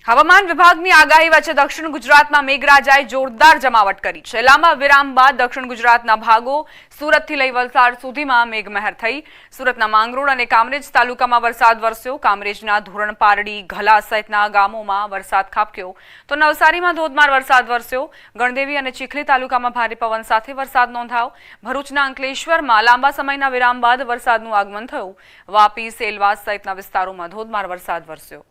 હવામાન વિભાગની આગાહી વચ્ચે દક્ષિણ ગુજરાતમાં મેઘરાજાએ જોરદાર જમાવટ કરી છે। લાંબા વિરામ બાદ દક્ષિણ ગુજરાતના ભાગો સુરતથી લઈ વલસાડ સુધીમાં મેઘમહેર થઈ। સુરતના માંગરોળ અને કામરેજ તાલુકામાં વરસાદ વરસ્યો। કામરેજના ધોરણ પારડી, ઘલા સહિતના ગામોમાં વરસાદ ખાબક્યો તો નવસારીમાં ધોધમાર વરસાદ વરસ્યો। ગણદેવી અને ચીખલી તાલુકામાં ભારે પવન સાથે વરસાદ નોંધાયો। ભરૂચના અંકલેશ્વરમાં લાંબા સમયના વિરામ બાદ વરસાદનું આગમન થયું। વાપી, સેલવાસ સહિતના વિસ્તારોમાં ધોધમાર વરસાદ વરસ્યો।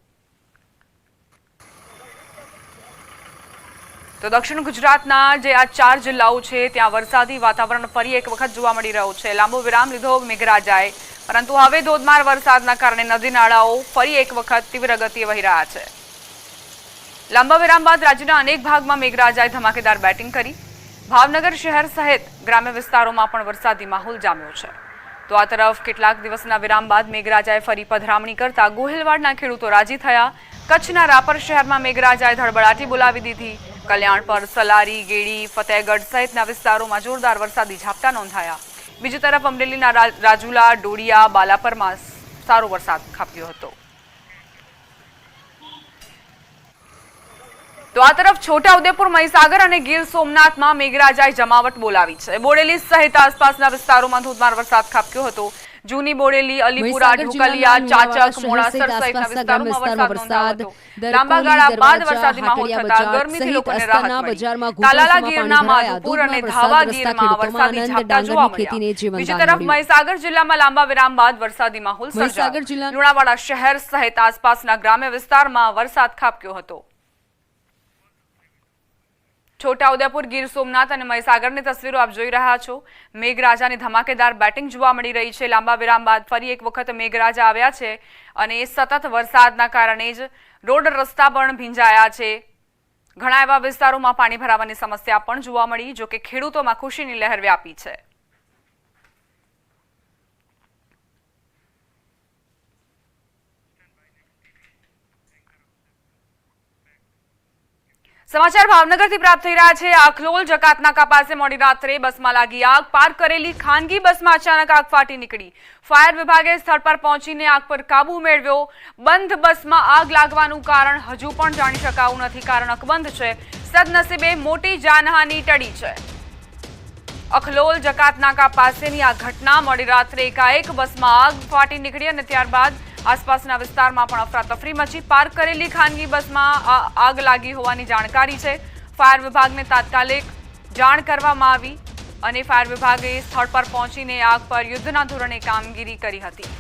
તો દક્ષિણ ગુજરાતના જે આ 4 જિલ્લાઓ છે ત્યાં વરસાદી વાતાવરણ ફરી એક વખત જોવા મળી રહ્યું છે। લાંબો વિરામ લીધો મેઘરાજાએ, પરંતુ હવે ધોધમાર વરસાદના કારણે નદી નાળાઓ ફરી એક વખત તીવ્ર ગતિએ વહી રહ્યા છે। લાંબા વિરામ બાદ રાજ્યના અનેક ભાગમાં મેઘરાજાએ ધમાકેદાર બેટિંગ કરી। ભાવનગર શહેર સહિત ગ્રામ્ય વિસ્તારોમાં પણ વરસાદી માહોલ જામ્યો છે। તો આ તરફ કેટલાક દિવસના વિરામ બાદ મેઘરાજાએ ફરી પધરામણી કરતા ગોહિલવાડના ખેડૂતો રાજી થયા। કચ્છના રાપર શહેરમાં મેઘરાજાએ ધડબડાટી બોલાવી દીધી। કલ્યાણપર, સલારી, ગેડી, ફતેહગઢ સહિતના વિસ્તારોમાં જોરદાર વરસાદી ઝાપટા નોંધાયા। બીજી તરફ અમરેલીના રાજુલા, ડોડિયા, બાલાપરમાં સારો વરસાદ ખાબક્યો હતો। તો આ તરફ છોટાઉદેપુર, મહીસાગર અને ગીર સોમનાથમાં મેઘરાજાએ જમાવટ બોલાવી છે। બોડેલી સહિત આસપાસના વિસ્તારોમાં ધોધમાર વરસાદ ખાબક્યો હતો। જૂની બોડેલી, અલીપુરા, ઢોકલિયા, ચાચક, મોડાસર સહિતના વિસ્તારોમાં વરસાદ નોંધાયો હતો। લાંબા ગાળા બાદ વરસાદી માહોલ થતા ગરમીથી લોકોને રાહત મળી। તાલાલા ગીરના માધુપુર અને ધાવા ગીરમાં વરસાદી ઝાપટા જોવા મળ્યા। બીજી તરફ મહીસાગર જિલ્લામાં લાંબા વિરામ બાદ વરસાદી માહોલ સર્જાયો। લુણાવાડા શહેર સહિત આસપાસના ગ્રામ્ય વિસ્તારમાં વરસાદ ખાબક્યો હતો। છોટાઉદેપુર, ગીર સોમનાથ અને મહીસાગરની તસવીરો આપ જોઈ રહ્યા છો। મેઘરાજાની ધમાકેદાર બેટિંગ જોવા મળી રહી છે। લાંબા વિરામ બાદ ફરી એક વખત મેઘરાજા આવ્યા છે અને સતત વરસાદના કારણે જ રોડ રસ્તા પણ ભીંજાયા છે। ઘણા એવા વિસ્તારોમાં પાણી ભરાવાની સમસ્યા પણ જોવા મળી, જો કે ખેડૂતોમાં ખુશીની લહેર વ્યાપી છે। સમાચાર ભાવનગરથી પ્રાપ્ત થઈ રહ્યા છે। આખલોલ જકાતનાકા પાસે મોડી રાત્રે બસમાં લાગી આગ। પાર્ક કરેલી ખાનગી બસમાં અચાનક આગ ફાટી નીકળી। ફાયર વિભાગે સ્થળ પર પહોંચીને આગ પર કાબુ મેળવ્યો। બંધ બસમાં આગ લાગવાનું કારણ હજુ પણ જાણી શકાયું નથી, કારણ અકબંધ છે। સદનસીબે મોટી જાનહાનિ ટળી છે। અખલોલ જકાતનાકા પાસેની આ ઘટના મોડી રાત્રે એકાએક બસમાં આગ ફાટી નીકળી અને ત્યારબાદ આસપાસના વિસ્તારમાં પણ અફરાતફરી મચી। પાર્ક કરેલી ખાનગી બસમાં આગ લાગી હોવાની જાણકારી છે। ફાયર વિભાગને તાત્કાલિક જાણ કરવામાં આવી અને ફાયર વિભાગે સ્થળ પર પહોંચીને આગ પર યુદ્ધના ધોરણે કામગીરી કરી હતી।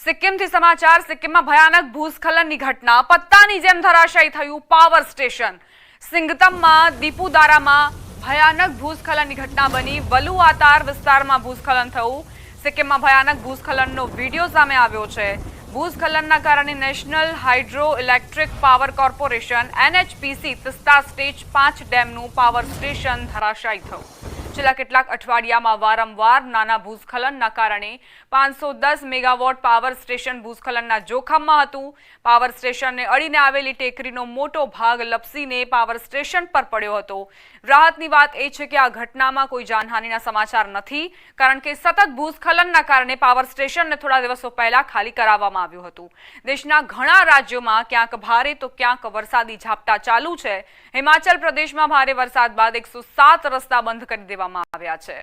સિક્કિમથી સમાચાર। સિક્કિમમાં ભયાનક ભૂસ્ખલનની ઘટના। પત્તાની જેમ ધરાશાયી થયું પાવર સ્ટેશન। સિંગતમમાં દીપુદારામાં ભયાનક ભૂસ્ખલનની ઘટના બની। વલુઆતાર વિસ્તારમાં ભૂસ્ખલન થયું। સિક્કિમમાં ભયાનક ભૂસ્ખલનનો વિડીયો સામે આવ્યો છે। ભૂસ્ખલનના કારણે national hydro electric power corporation NHPC Teesta stage 5 ડેમનું પાવર સ્ટેશન ધરાશાયી થયું। છેલ્લા કેટલાક અઠવાડિયામાં વારંવાર નાના ભૂસ્ખલનના કારણે 510 મેગાવોટ પાવર સ્ટેશન ભૂસ્ખલનના જોખમમાં હતું। પાવર સ્ટેશનને અડીને આવેલી ટેકરીનો મોટો ભાગ લપસીને પાવર સ્ટેશન પર પડ્યો હતો। રાહતની વાત એ છે કે આ ઘટનામાં કોઈ જાનહાનિના સમાચાર નથી, કારણ કે સતત ભૂસ્ખલનના કારણે પાવર સ્ટેશનને થોડા દિવસો પહેલા ખાલી કરાવવામાં આવ્યું હતું। દેશના ઘણા રાજ્યોમાં ક્યાંક ભારે તો ક્યાંક વરસાદી ઝાપટા ચાલુ છે। હિમાચલ પ્રદેશમાં ભારે વરસાદ બાદ 107 રસ્તા બંધ કરી દેવામાં આવ્યા છે।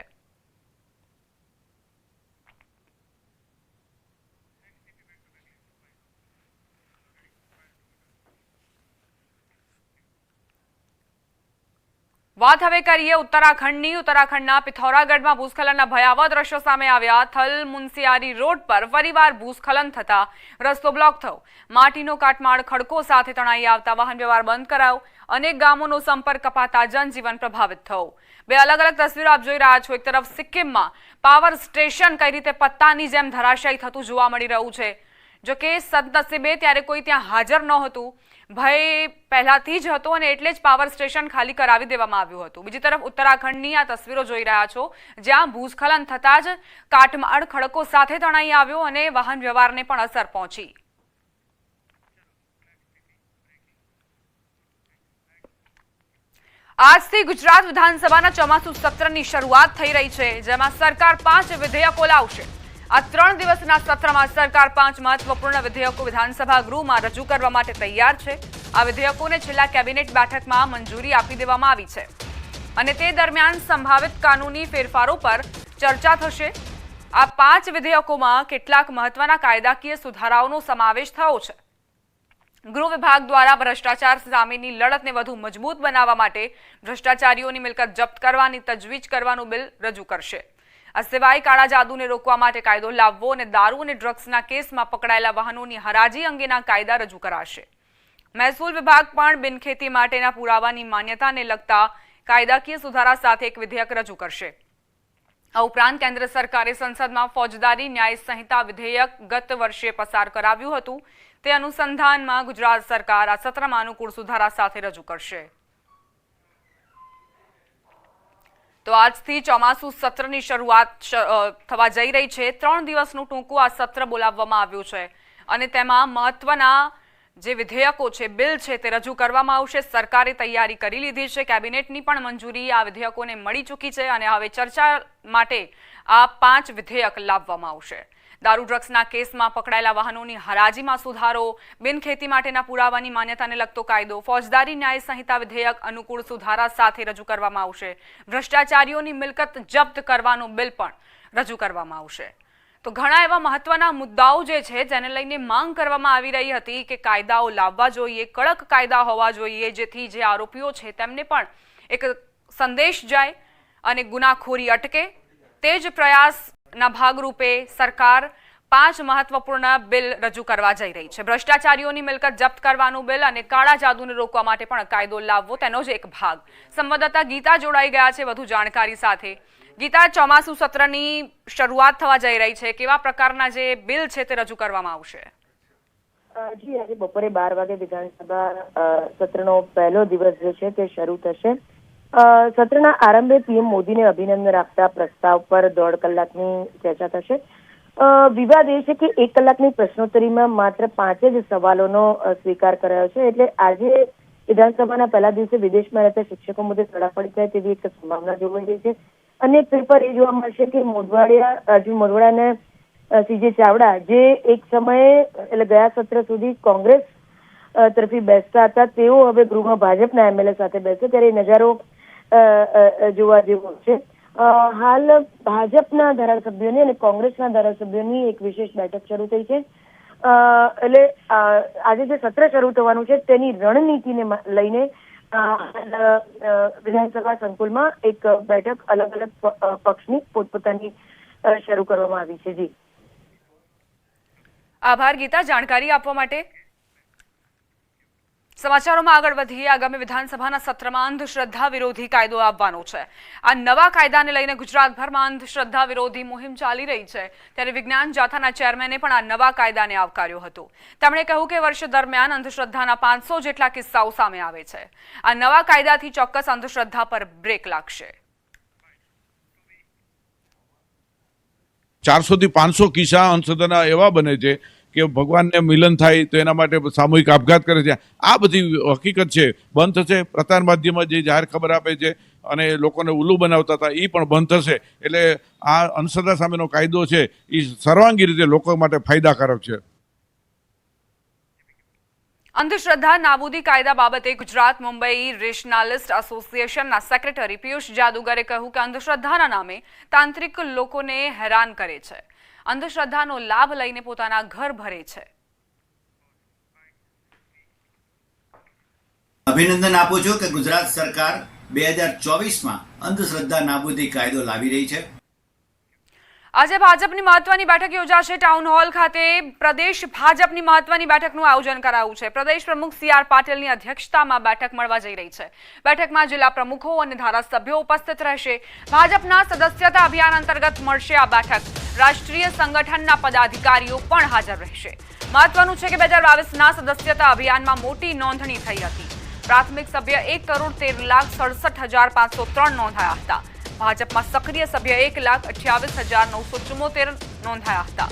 વાત હવે કરીએ ઉત્તરાખંડની। ઉત્તરાખંડના પિથૌરાગઢમાં ભૂસ્ખલનના ભયાવહ દ્રશ્યો સામે આવ્યા। થલ મુનસિયારી રોડ પર ફરીવાર ભૂસ્ખલન થતા રસ્તો બ્લોક થયો। માટીનો કાટમાળ ખડકો સાથે તણાઈ આવતા વાહન વ્યવહાર બંધ કરાયો। અનેક ગામોનો સંપર્ક કપાતા જનજીવન પ્રભાવિત થયું। બે અલગ અલગ તસવીરો આપ જોઈ રહ્યા છો। એક તરફ સિક્કિમમાં પાવર સ્ટેશન કઈ રીતે પત્તાની જેમ ધરાશાયી થતું જોવા મળી રહ્યું છે, જો કે સદનસીબે ત્યારે કોઈ ત્યાં હાજર નહોતું। ભય પહેલાથી જ હતો અને એટલે જ પાવર સ્ટેશન ખાલી કરાવી દેવામાં આવ્યું હતું। બીજી તરફ ઉત્તરાખંડની આ તસવીરો જોઈ રહ્યા છો, જ્યાં ભૂસ્ખલન થતા જ કાટમાળ ખડકો સાથે તણાઈ આવ્યો અને વાહન વ્યવહારને પણ અસર પહોંચી। આજથી ગુજરાત વિધાનસભાના ચોમાસુ સત્રની શરૂઆત થઈ રહી છે, જેમાં સરકાર 5 વિધેયકો લાવશે। આ 3 દિવસના સત્રમાં સરકાર 5 મહત્વપૂર્ણ વિધેયકો વિધાનસભા ગૃહમાં રજૂ કરવા માટે તૈયાર છે। આ વિધેયકોને છેલ્લા કેબિનેટ બેઠકમાં મંજૂરી આપી દેવામાં આવી છે અને તે દરમિયાન સંભવિત કાનૂની ફેરફારો પર ચર્ચા થશે। આ 5 વિધેયકોમાં કેટલાક મહત્વના કાયદાકીય સુધારાઓનો સમાવેશ થયો છે। ગૃહ વિભાગ દ્વારા ભ્રષ્ટાચાર સામેની લડતને વધુ મજબૂત બનાવવા માટે ભ્રષ્ટાચારીઓની મિલકત જપ્ત કરવાની તજવીજ કરવાનું બિલ રજૂ કરશે। આ સિવાય કાળા જાદુને રોકવા માટે કાયદો લાવવો અને દારૂ અને ડ્રગ્સના કેસમાં પકડાયેલા વાહનોની હરાજી અંગેના કાયદા રજૂ કરાશે। મહેસૂલ વિભાગ પણ બિનખેતી માટેના પુરાવાની માન્યતાને લગતા કાયદાકીય સુધારા સાથે એક વિધેયક રજૂ કરશે। આ ઉપરાંત કેન્દ્ર સરકારે સંસદમાં ફોજદારી ન્યાય સંહિતા વિધેયક ગત વર્ષે પસાર કરાવ્યું હતું। તે અનુસંધાનમાં ગુજરાત સરકાર આ સત્રમાં અનુકૂળ સુધારા સાથે રજૂ કરશે। તો આજથી ચોમાસુ સત્રની શરૂઆત થવા જઈ રહી છે। 3 દિવસનું ટૂંકું આ સત્ર બોલાવવામાં આવ્યું છે અને તેમાં મહત્વના જે વિધેયકો છે, બિલ છે, તે રજૂ કરવામાં આવશે। સરકારે તૈયારી કરી લીધી છે, કેબિનેટની પણ મંજૂરી આ વિધેયકોને મળી ચૂકી છે અને હવે ચર્ચા માટે આ 5 વિધેયક લાવવામાં આવશે। દારૂ ડ્રગ્સના કેસમાં પકડાયેલા વાહનોની હરાજીમાં સુધારો, બિનખેતી માટેના પુરાવાની માન્યતાને લગતો કાયદો, ફોજદારી ન્યાય સંહિતા વિધેયક અનુકૂળ સુધારા સાથે રજૂ કરવામાં આવશે। ભ્રષ્ટાચારીઓની મિલકત જપ્ત કરવાનું બિલ પણ રજૂ કરવામાં આવશે। તો ઘણા એવા મહત્વના મુદ્દાઓ જે છે જેને લઈને માંગ કરવામાં આવી રહી હતી કે કાયદાઓ લાવવા જોઈએ, કડક કાયદા હોવા જોઈએ, જેથી જે આરોપીઓ છે તેમને પણ એક સંદેશ જાય અને ગુનાખોરી અટકે। તે જ પ્રયાસના ભાગરૂપે સરકાર 5 મહત્વપૂર્ણ બિલ રજૂ કરવા જઈ રહી છે। ભ્રષ્ટાચારીઓની મિલકત જપ્ત કરવાનું બિલ અને કાળા જાદુને રોકવા માટે પણ કાયદો લાવવો, તેનો જ એક ભાગ। સંવાદદાતા ગીતા જોડાઈ ગયા છે વધુ જાણકારી સાથે। ગીતા, ચોમાસુ સત્રની શરૂઆત થવા જઈ રહી છે, કેવા પ્રકારના જે બિલ છે તે રજૂ કરવામાં આવશે? જી, આજે બપોરે 12 વાગે વિધાનસભા સત્રનો પહેલો દિવસ જે છે તે શરૂ થશે। સત્રના આરંભે પીએમ મોદીને અભિનંદન આપતા પ્રસ્તાવ પર 1.5 કલાકની ચર્ચા થશે। વિવાદ એ છે કે 1 કલાકની પ્રશ્નોત્તરીમાં માત્ર 5 જ સવાલોનો સ્વીકાર કરાયો છે, એટલે આજે વિધાનસભાના પહેલા દિવસે વિદેશમાં રહેતા શિક્ષકો મુદ્દે તડાપડી થાય તેવી એક સંભાવના જોવાઈ રહી છે। અને એક પેપર એ જોવા મળશે કે મોઢવાડિયાને સીજે ચાવડા, જે એક સમયે એટલે ગયા સત્ર સુધી કોંગ્રેસ તરફી બેસતા હતા, તેઓ હવે ગૃહમાં ભાજપના એમએલએ સાથે બેસે, ત્યારે નજારો જોવા જેવો છે। હાલ ભાજપના ધારાસભ્યોની અને કોંગ્રેસના ધારાસભ્યોની એક વિશેષ બેઠક શરૂ થઈ છે। એટલે આજે જે સત્ર શરૂ થવાનું છે તેની રણનીતિને લઈને વિધાનસભા સંકુલમાં એક બેઠક અલગ અલગ પક્ષની પોતપોતાની શરૂ કરવામાં આવી છે। જી, આભાર ગીતા જાણકારી આપવા માટે। સમાચારોમાં આગળ વધીએ। આગામી વિધાનસભાના સત્રમાં અંધશ્રદ્ધા વિરોધી કાયદો આવવાનો છે। આ નવા કાયદાને લઈને ગુજરાતભરમાં અંધશ્રદ્ધા વિરોધી મુહિમ ચાલી રહી છે, ત્યારે વિજ્ઞાન જાથાના ચેરમેને પણ આ નવા કાયદાને આવકાર્યો હતો। તેમણે કહ્યું કે વર્ષ દરમિયાન અંધશ્રદ્ધાના 500 જેટલા કિસ્સાઓ સામે આવે છે। આ નવા કાયદાથી ચોક્કસ અંધશ્રદ્ધા પર બ્રેક લાગશે। 400 થી 500 કિસ્સા અંધશ્રદ્ધાના એવા બને છે કે ભગવાનને મિલન થાય તો એના માટે સામૂહિક આપઘાત કરે છે। આ બધી હકીકત છે, બંધ થશે। પ્રસાર માધ્યમમાં જે જાહેર ખબર આપે છે અને લોકોને ઉલ્લુ બનાવતા હતા એ પણ બંધ થશે। એટલે આ અંધશ્રદ્ધા સામેનો કાયદો છે એ સર્વાંગી રીતે લોકો માટે ફાયદાકારક છે। અંધશ્રદ્ધા નાબૂદી કાયદા બાબતે ગુજરાત મુંબઈ રેશનાલિસ્ટ એસોસિએશનના સેક્રેટરી પિયુષ જાદુગરે કહ્યું કે અંધશ્રદ્ધાના નામે તાંત્રિક લોકોને હેરાન કરે છે, અંધશ્રદ્ધાનો લાભ લઈને પોતાના ઘર ભરે છે। અભિનંદન આપું છું કે ગુજરાત સરકાર 2024માં અંધશ્રદ્ધા નાબૂદી કાયદો લાવી રહી છે। આજે ભાજપની મહત્વની બેઠક યોજાશે। ટાઉન હોલ ખાતે પ્રદેશ ભાજપની મહત્વની બેઠકનું આયોજન કરાયું છે। પ્રદેશ પ્રમુખ CR પાટીલની અધ્યક્ષતામાં બેઠક મળવા જઈ રહી છે। બેઠકમાં જિલ્લા પ્રમુખો અને ધારાસભ્યો ઉપસ્થિત રહેશે। ભાજપના સદસ્યતા અભિયાન અંતર્ગત મળશે આ બેઠક। રાષ્ટ્રીય સંગઠનના પદાધિકારીઓ પણ હાજર રહેશે। મહત્વનું છે કે 2022ના સદસ્યતા અભિયાનમાં મોટી નોંધણી થઈ હતી। પ્રાથમિક સભ્ય 1,63,67,503 નોંધાયા હતા। ભાજપમાં સક્રિય સભ્ય 1,28,974 નોંધાયા હતા।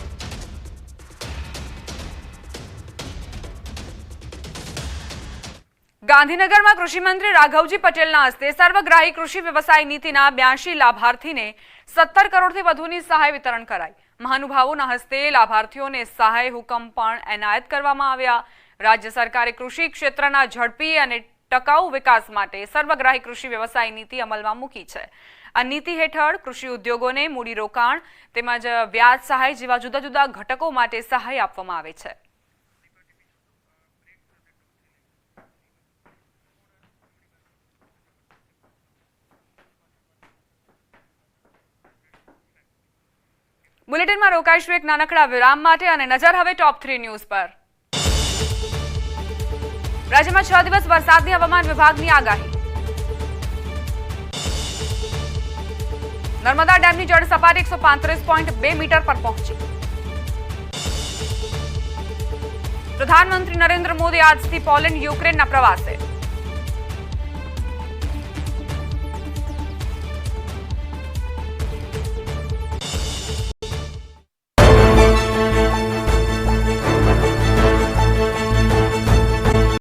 ગાંધીનગરમાં કૃષિમંત્રી રાઘવજી પટેલના હસ્તે સર્વગ્રાહી કૃષિ વ્યવસાય નીતિના 82 લાભાર્થીને 17 કરોડથી વધુની સહાય વિતરણ કરાઈ. મહાનુભાવોના હસ્તે લાભાર્થીઓને સહાય હુકમ પણ એનાયત કરવામાં આવ્યા. રાજ્ય સરકારે કૃષિ ક્ષેત્રના ઝડપી અને ટકાઉ વિકાસ માટે સર્વગ્રાહી કૃષિ વ્યવસાય નીતિ અમલમાં મૂકી છે. આ નીતિ હેઠળ કૃષિ ઉદ્યોગોને મૂડીરોકાણ તેમજ વ્યાજ સહાય જેવા જુદા જુદા ઘટકો માટે સહાય આપવામાં આવે છે. બુલેટિનમાં રોકાઈશું એક નાનકડા વિરામ માટે અને નજર હવે ટોપ 3 ન્યૂઝ પર. રાજ્યમાં 6 દિવસ વરસાદની હવામાન વિભાગની આગાહી. નર્મદા ડેમની જળ સપાટી 135.2 મીટર પર પહોંચી. પ્રધાનમંત્રી નરેન્દ્ર મોદી આજથી પોલેન્ડ યુક્રેનના પ્રવાસે.